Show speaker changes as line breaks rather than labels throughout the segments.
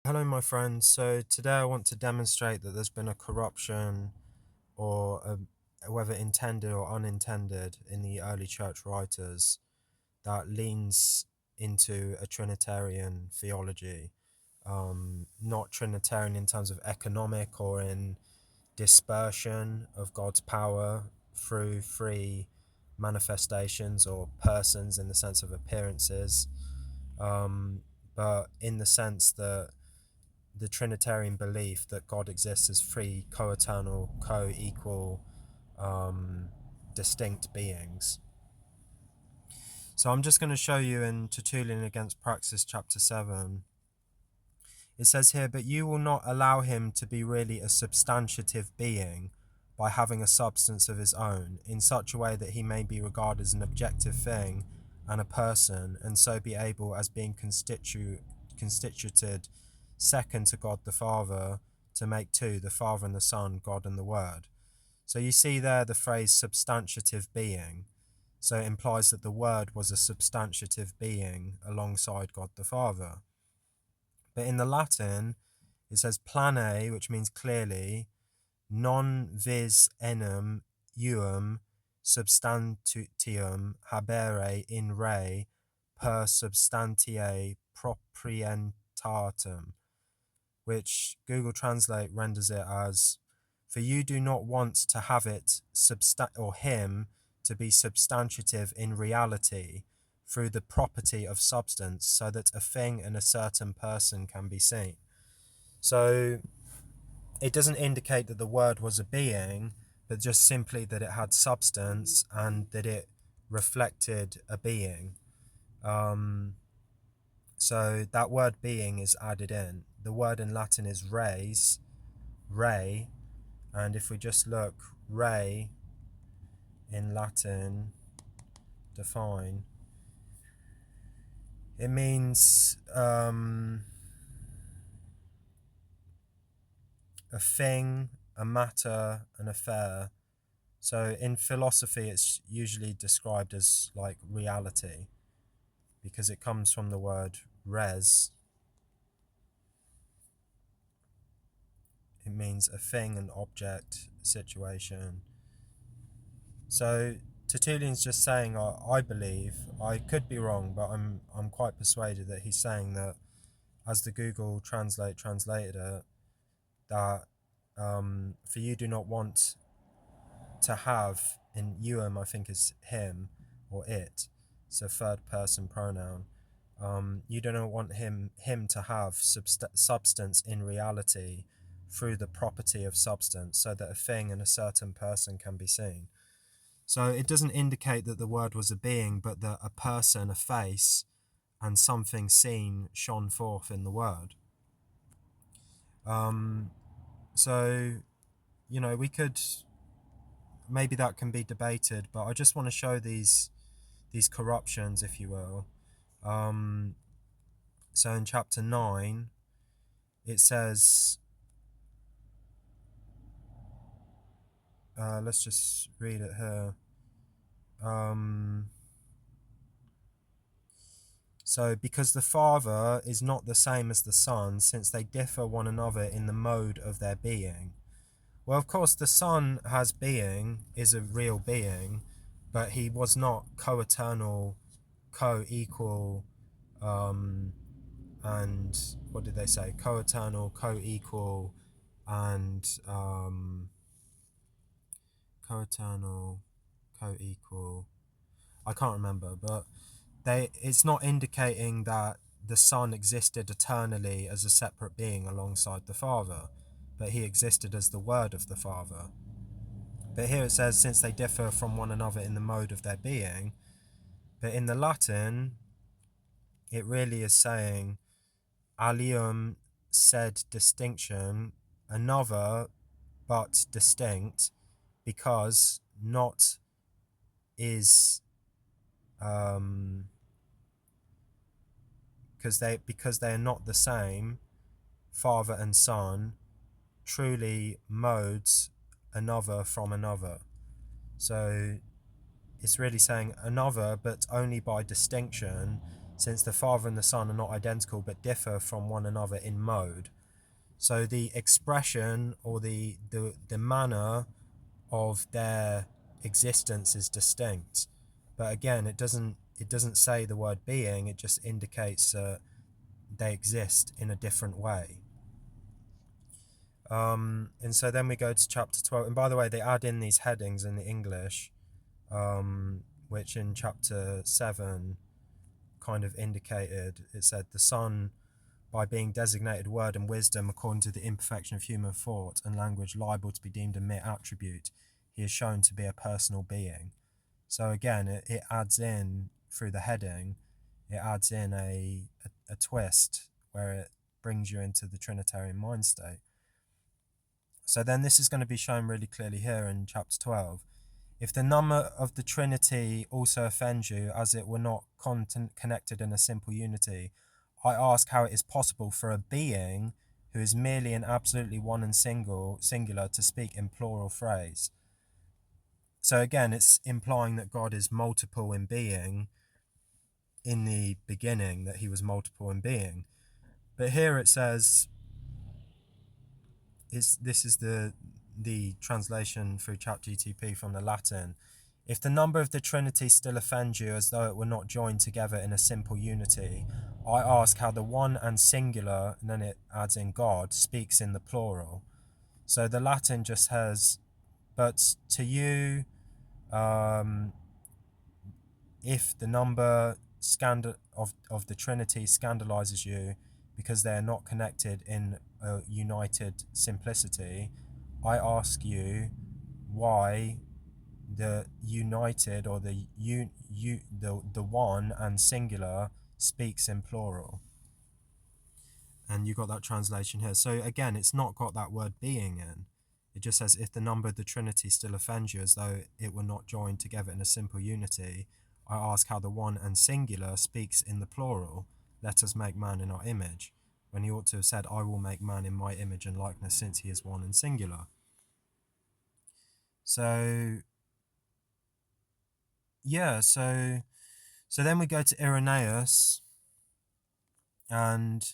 Hello, my friends. So today I want to demonstrate that there's been a corruption, or whether intended or unintended, in the early church writers that leans into a Trinitarian theology. Not Trinitarian in terms of economic or in dispersion of God's power through three manifestations or persons in the sense of appearances, but in the sense that the Trinitarian belief that God exists as three co-eternal, co-equal, distinct beings. So I'm just going to show you in Tertullian Against Praxis, chapter 7. It says here, "But you will not allow him to be really a substantive being by having a substance of his own, in such a way that he may be regarded as an objective thing and a person, and so be able, as being constituted second to God the Father, to make two, the Father and the Son, God and the Word." So you see there the phrase substantive being. So it implies that the Word was a substantive being alongside God the Father. But in the Latin, it says plane, which means clearly, non vis enim eum substantium habere in re per substantiae proprietatem, which Google Translate renders it as, "For you do not want to have it or him to be substantive in reality through the property of substance, so that a thing and a certain person can be seen." So it doesn't indicate that the word was a being, but just simply that it had substance and that it reflected a being. So that word being is added in. The word in Latin is res, re, and if we just look, re in Latin, define, it means a thing, a matter, an affair. So in philosophy, it's usually described as like reality, because it comes from the word res. It means a thing, an object, a situation. So Tertullian's just saying, I believe, I could be wrong, but I'm quite persuaded that he's saying that, as the Google Translate translated it, that for you do not want to have, in euum I think is him or it, it's a third person pronoun. You do not want him to have substance in reality through the property of substance, so that a thing and a certain person can be seen. So it doesn't indicate that the word was a being, but that a person, a face, and something seen shone forth in the word. So, we could, maybe that can be debated, but I just want to show these corruptions, if you will. So in chapter 9, it says, let's just read it here. So, because the Father is not the same as the Son, since they differ one another in the mode of their being. Well, of course, the Son has being, is a real being, but he was not co-eternal, co-equal, and what did they say? Co-eternal, co-equal, and co-eternal, co-equal. I can't remember, but it's not indicating that the Son existed eternally as a separate being alongside the Father, but he existed as the Word of the Father. But here it says, since they differ from one another in the mode of their being. But in the Latin, it really is saying alium sed distinction, another but distinct, because not is because they are not the same, Father and Son, truly modes another from another. So it's really saying another, but only by distinction, since the Father and the Son are not identical but differ from one another in mode. So the expression or the manner of their existence is distinct. But again, it doesn't say the word being, it just indicates they exist in a different way. And so then we go to chapter 12. And by the way, they add in these headings in the English, which in chapter 7 kind of indicated. It said, the Son, by being designated word and wisdom according to the imperfection of human thought and language liable to be deemed a mere attribute, he is shown to be a personal being. So again, it adds in, through the heading, it adds in a twist where it brings you into the Trinitarian mind state. So then this is going to be shown really clearly here in chapter 12. If the number of the Trinity also offends you, as it were not connected in a simple unity, I ask how it is possible for a being who is merely and absolutely one and singular to speak in plural phrase. So again, it's implying that God is multiple in being in the beginning, that he was multiple in being. But here it says, this is the translation through ChatGTP from the Latin. If the number of the Trinity still offends you as though it were not joined together in a simple unity, I ask how the one and singular, and then it adds in God, speaks in the plural. So the Latin just has, but to you, if the number of the Trinity scandalizes you because they are not connected in a united simplicity, I ask you why the united or the one and singular speaks in plural. And you got that translation here. So again, it's not got that word being in. It just says, if the number of the Trinity still offends you as though it were not joined together in a simple unity, I ask how the one and singular speaks in the plural, let us make man in our image, when he ought to have said, I will make man in my image and likeness, since he is one and singular. So yeah, so then we go to Irenaeus, and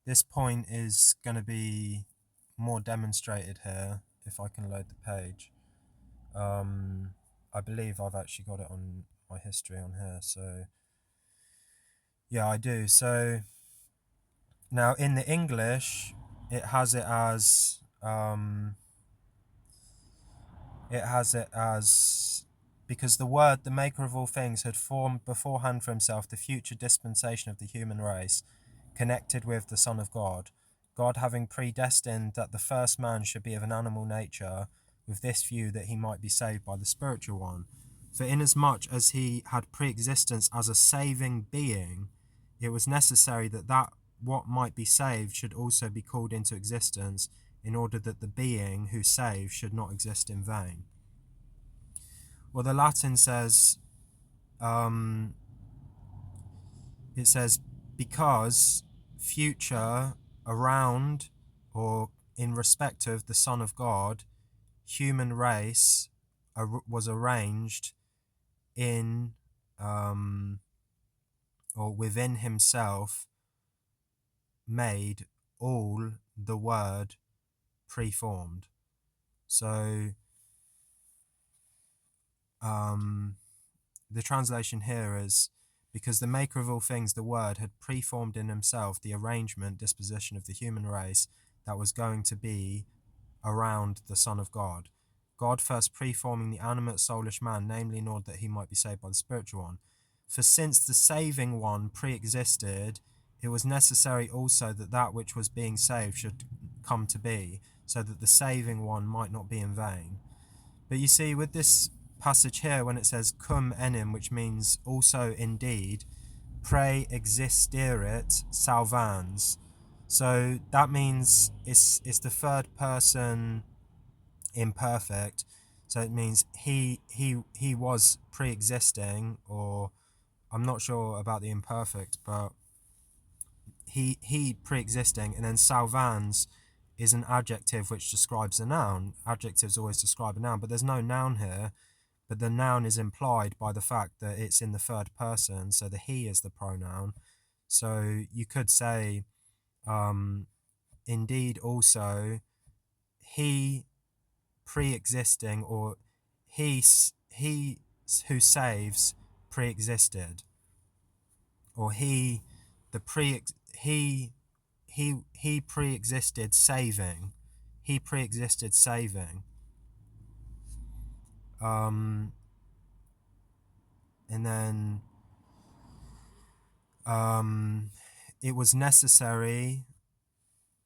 this point is going to be more demonstrated here, if I can load the page. I believe I've actually got it on my history on here, so yeah, I do. So now in the English, it has it as because the Word, the maker of all things, had formed beforehand for himself the future dispensation of the human race, connected with the Son of God, God having predestined that the first man should be of an animal nature, with this view that he might be saved by the spiritual one. For inasmuch as he had pre-existence as a saving being, it was necessary that what might be saved should also be called into existence, in order that the being who saves should not exist in vain. Well, the Latin says, it says, because future, around, or in respect of the Son of God, human race was arranged in, or within himself, made all the Word preformed. So the translation here is, because the maker of all things, the Word, had preformed in himself the arrangement, disposition of the human race that was going to be around the Son of God. God first preforming the animate soulish man, namely in order that he might be saved by the spiritual one. For since the saving one pre-existed, it was necessary also that which was being saved should come to be, so that the saving one might not be in vain. But you see, with this passage here, when it says cum enim, which means also indeed, pre existerit salvans. So that means it's the third person imperfect. So it means he was pre-existing, or I'm not sure about the imperfect, but he pre-existing, and then salvans is an adjective which describes a noun. Adjectives always describe a noun, but there's no noun here. but the noun is implied by the fact that it's in the third person, so the he is the pronoun. So you could say, indeed also, he pre-existing, or he who saves pre-existed, or he pre-existed saving, he pre-existed saving. And then it was necessary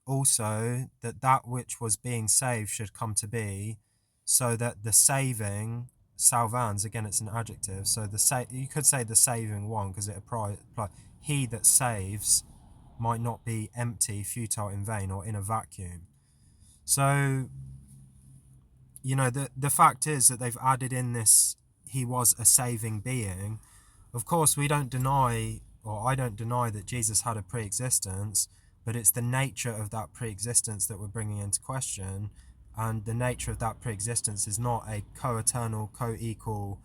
also that that which was being saved should come to be, so that the saving, salvans, again it's an adjective, so you could say the saving one because it apply he that saves might not be empty, futile, in vain, or in a vacuum. So the fact is that they've added in this, he was a saving being. Of course, we don't deny, or I don't deny, that Jesus had a pre-existence, but it's the nature of that pre-existence that we're bringing into question, and the nature of that pre-existence is not a co-eternal, co-equal,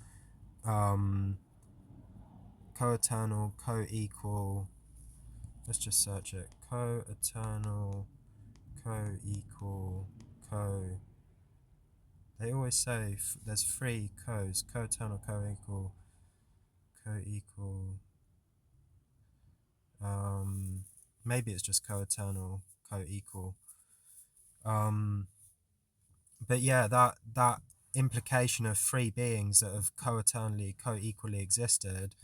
let's just search it, co-eternal, co-equal, they always say there's three co's, co-eternal, co-equal, maybe it's just co-eternal, co-equal. But yeah, that implication of three beings that have co-eternally, co-equally existed,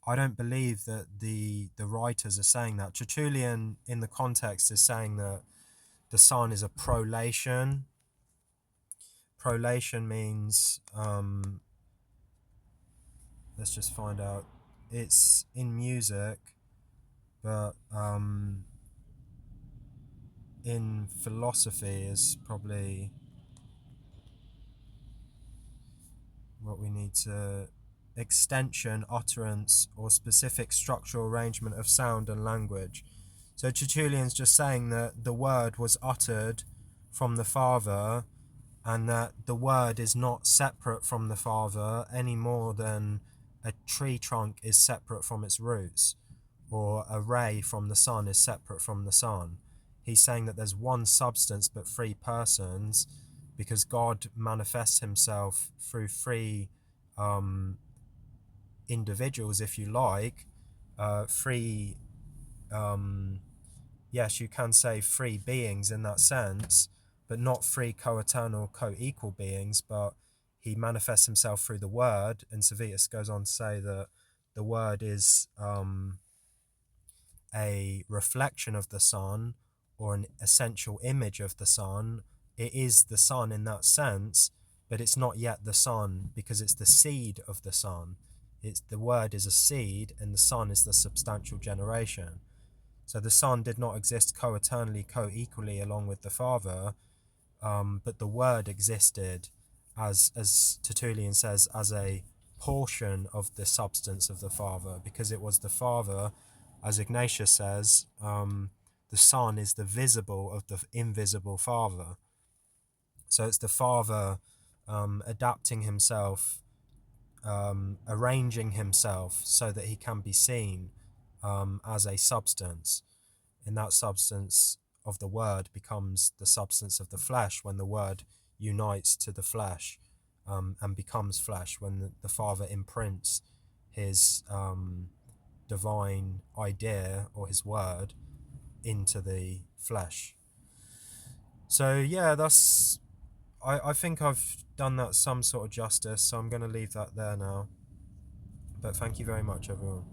I don't believe that the writers are saying that. Tertullian, in the context, is saying that the Son is a prolation. Prolation means, let's just find out. It's in music, but in philosophy is probably what we need to, extension, utterance, or specific structural arrangement of sound and language. So Tertullian's just saying that the word was uttered from the Father, and that the word is not separate from the Father any more than a tree trunk is separate from its roots, or a ray from the sun is separate from the sun. He's saying that there's one substance but three persons, because God manifests himself through three individuals, if you like, three, yes, you can say three beings in that sense, but not three co-eternal, co-equal beings, but he manifests himself through the Word, and Servetus goes on to say that the Word is a reflection of the Son, or an essential image of the Son. It is the Son in that sense, but it's not yet the Son, because it's the seed of the Son. The Word is a seed, and the Son is the substantial generation. So the Son did not exist co-eternally, co-equally along with the Father, but the Word existed, as Tertullian says, as a portion of the substance of the Father, because it was the Father, as Ignatius says, the Son is the visible of the invisible Father. So it's the Father adapting himself, arranging himself so that he can be seen as a substance. And that substance of the Word becomes the substance of the flesh when the Word unites to the flesh and becomes flesh, when the Father imprints his divine idea, or his word, into the flesh. So yeah, I think I've done that some sort of justice, so I'm going to leave that there now. But thank you very much, everyone.